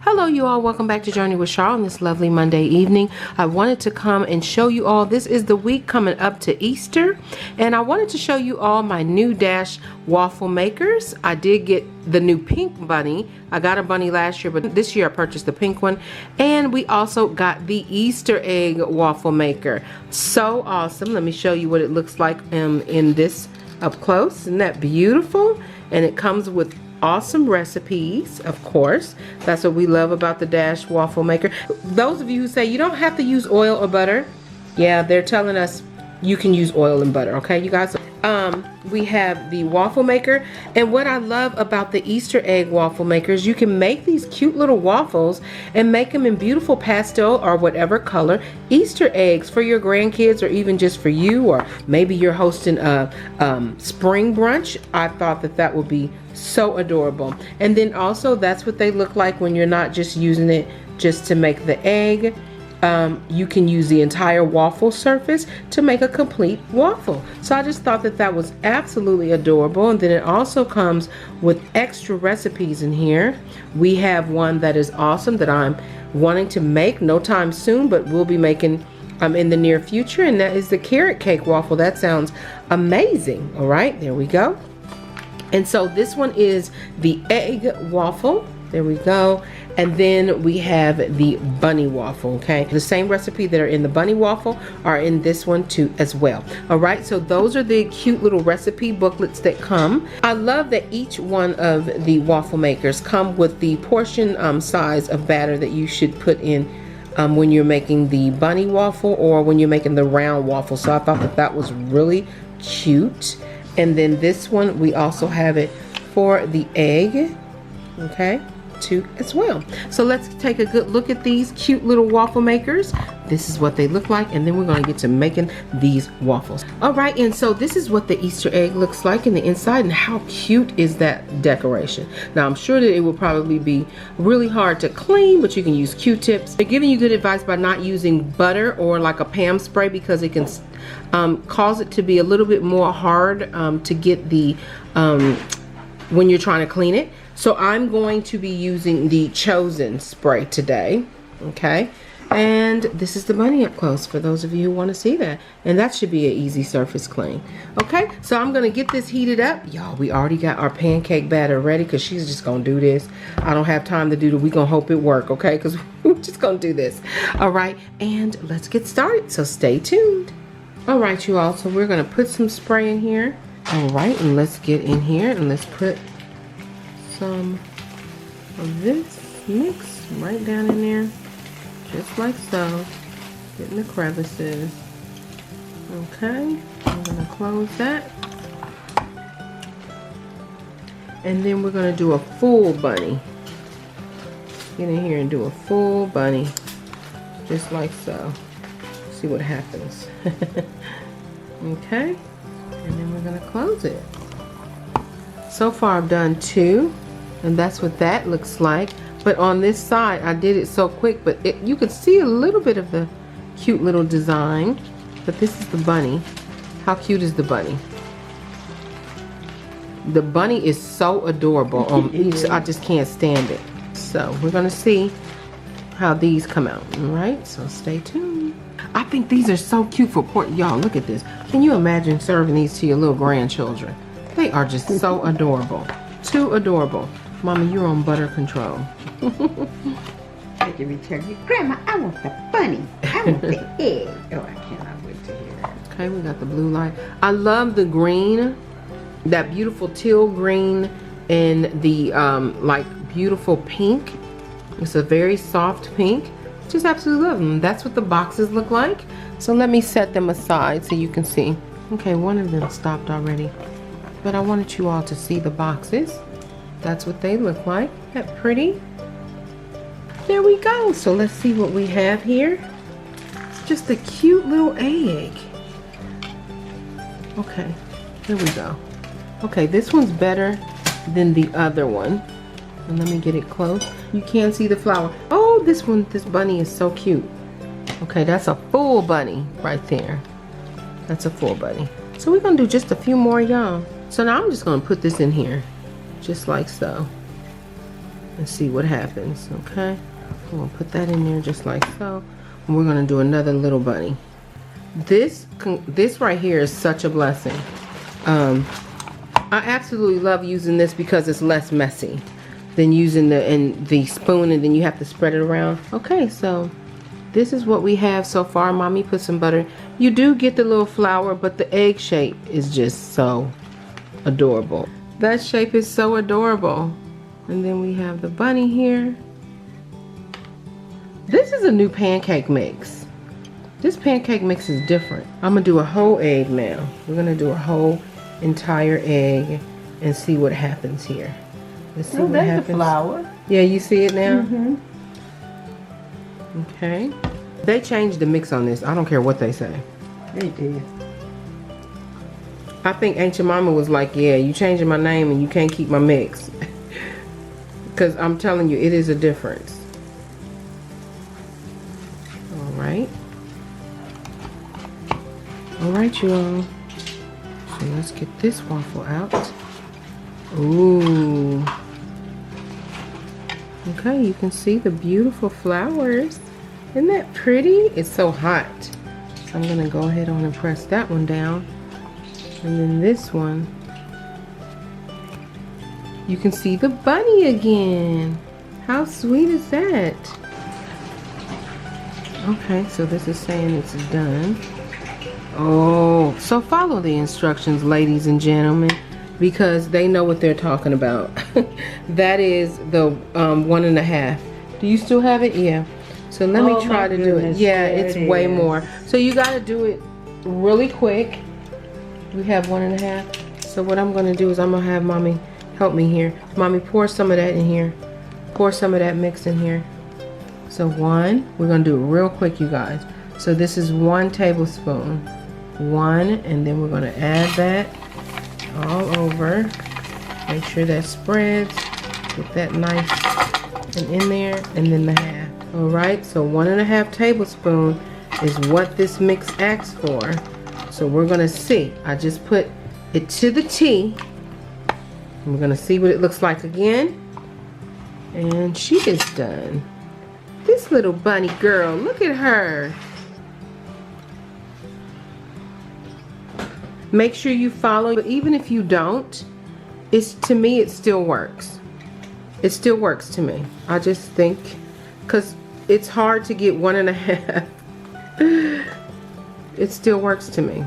Hello you all, welcome back to Journey with Char on this lovely Monday evening. I wanted to come and show you all, this is the week coming up to Easter, and I wanted to show you all my new Dash waffle makers. I did get the new pink bunny. I got a bunny last year, but this year I purchased the pink one. And we also got the Easter egg waffle maker. So awesome. Let me show you what it looks like in this up close. Isn't that beautiful? And it comes with awesome recipes, of course. That's what we love about the Dash waffle maker. Those of you who say you don't have to use oil or butter, yeah, they're telling us you can use oil and butter, okay, you guys? We have the waffle maker, and what I love about the Easter egg waffle makers, you can make these cute little waffles and make them in beautiful pastel or whatever color Easter eggs for your grandkids, or even just for you, or maybe you're hosting a spring brunch. I thought that would be so adorable. And then also, that's what they look like when you're not just using it just to make the egg. You can use the entire waffle surface to make a complete waffle. So I just thought that was absolutely adorable. And then it also comes with extra recipes in here. We have one that is awesome that I'm wanting to make, no time soon, but we'll be making in the near future, and that is the carrot cake waffle. That sounds amazing. All right, there we go. And so this one is the egg waffle. There we go. And then we have the bunny waffle, okay? The same recipe that are in the bunny waffle are in this one too as well. All right, so those are the cute little recipe booklets that come. I love that each one of the waffle makers come with the portion size of batter that you should put in when you're making the bunny waffle or when you're making the round waffle. So I thought that was really cute. And then this one, we also have it for the egg, okay, too as well. So let's take a good look at these cute little waffle makers. This is what they look like, and then we're going to get to making these waffles. All right, and so this is what the Easter egg looks like in the inside, and how cute is that decoration? Now I'm sure that it will probably be really hard to clean, but you can use Q-tips. They're giving you good advice by not using butter or like a Pam spray, because it can cause it to be a little bit more hard to get the when you're trying to clean it. So I'm going to be using the Chosen spray today, okay? And this is the bunny up close for those of you who want to see that. And that should be an easy surface clean. Okay, so I'm going to get this heated up. Y'all, we already got our pancake batter ready because she's just going to do this. I don't have time to do we're going to hope it work, okay? Because we're just going to do this. All right, and let's get started. So stay tuned. All right, you all, so we're going to put some spray in here. All right, and let's get in here and let's put some of this mix right down in there, just like so, getting the crevices. Okay, I'm gonna close that, and then we're gonna do a full bunny. Get in here and do a full bunny, just like so. See what happens. Okay, and then we're gonna close it. So far I've done 2. And that's what that looks like. But on this side, I did it so quick, but you could see a little bit of the cute little design. But this is the bunny. How cute is the bunny? The bunny is so adorable. I just can't stand it. So we're gonna see how these come out. All right, so stay tuned. I think these are so cute for y'all, look at this. Can you imagine serving these to your little grandchildren? They are just so adorable. Too adorable. Mama, you're on butter control. Grandma, I want the bunny. I want the egg. Oh, I cannot wait to hear that. Okay, we got the blue light. I love the green, that beautiful teal green, and the like beautiful pink. It's a very soft pink. Just absolutely love them. That's what the boxes look like. So let me set them aside so you can see. Okay, one of them stopped already. But I wanted you all to see the boxes. That's what they look like. Isn't that pretty? There we go. So let's see what we have here. It's just a cute little egg. Okay, here we go. Okay, this one's better than the other one. And let me get it close. You can't see the flower. Oh, this bunny is so cute. Okay, that's a full bunny right there. That's a full bunny. So we're gonna do just a few more, y'all. So now I'm just gonna put this in here. Just like so. and see what happens. Okay, I'm gonna put that in there just like so, and we're gonna do another little bunny. This right here is such a blessing. I absolutely love using this because it's less messy than using the spoon, and then you have to spread it around. Okay, so this is what we have so far. Mommy put some butter. You do get the little flower, but the egg shape is just so adorable. That shape is so adorable. And then we have the bunny here. This is a new pancake mix. This pancake mix is different. I'm gonna do a whole egg now. We're gonna do a whole entire egg and see what happens here. Let's see what happens. The flour. Yeah, you see it now? Mm-hmm. Okay. They changed the mix on this. I don't care what they say. They did. I think Ancient Mama was like, yeah, you changing my name and you can't keep my mix. Because I'm telling you, it is a difference. Alright. Alright, you all. So let's get this waffle out. Ooh. Okay, you can see the beautiful flowers. Isn't that pretty? It's so hot. So I'm gonna go ahead on and press that one down. And then this one, you can see the bunny again. How sweet is that? Okay, so this is saying it's done. Oh, so follow the instructions, ladies and gentlemen, because they know what they're talking about. That is the 1.5. Do you still have it? Yeah. So let me try to do it. Yeah, it's way more. So you got to do it really quick. We have 1.5. So what I'm going to do is I'm going to have Mommy help me here. Mommy, pour some of that in here. Pour some of that mix in here. So 1, we're going to do it real quick, you guys. So this is 1 tablespoon. 1, and then we're going to add that all over. Make sure that spreads. Get that nice and in there, and then the half. All right, so 1.5 tablespoon is what this mix asks for. So we're gonna see. I just put it to the T. We're gonna see what it looks like again. And she is done. This little bunny girl, look at her. Make sure you follow, but even if you don't, to me it still works. It still works to me. I just think, because it's hard to get 1.5. It still works to me.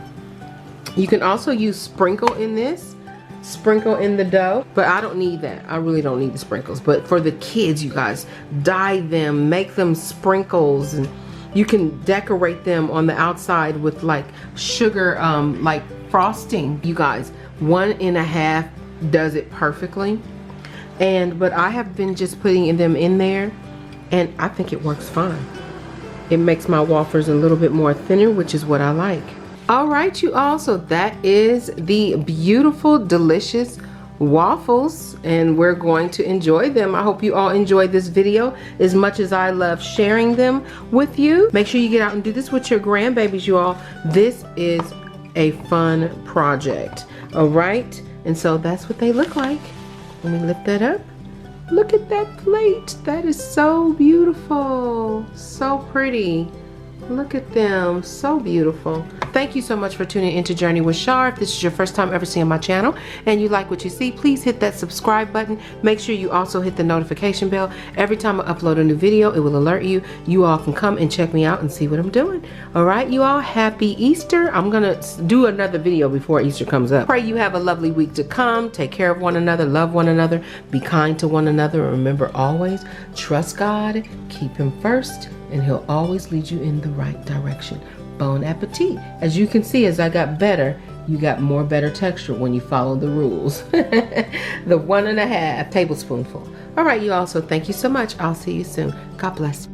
You can also use sprinkle in this. Sprinkle in the dough, but I don't need that. I really don't need the sprinkles. But for the kids, you guys, dye them, make them sprinkles, and you can decorate them on the outside with like sugar, like frosting. You guys, 1.5 does it perfectly. But I have been just putting them in there, and I think it works fine. It makes my waffles a little bit more thinner, which is what I like. All right, you all, so that is the beautiful, delicious waffles, and we're going to enjoy them. I hope you all enjoyed this video as much as I love sharing them with you. Make sure you get out and do this with your grandbabies, you all. This is a fun project, all right? And so that's what they look like. Let me lift that up. Look at that plate. That is so beautiful. So pretty. Look at them, so beautiful. Thank you so much for tuning into Journey with Shar. If this is your first time ever seeing my channel and you like what you see, please hit that subscribe button. Make sure you also hit the notification bell. Every time I upload a new video, it will alert you. You all can come and check me out and see what I'm doing. All right, you all, happy Easter. I'm gonna do another video before Easter comes up. Pray you have a lovely week to come. Take care of one another, love one another, be kind to one another, and remember always, trust God, keep Him first, and He'll always lead you in the right direction. Bon appetit. As you can see, as I got better, you got more better texture when you follow the rules. The 1.5 tablespoonful. All right, you all, so thank you so much. I'll see you soon. God bless.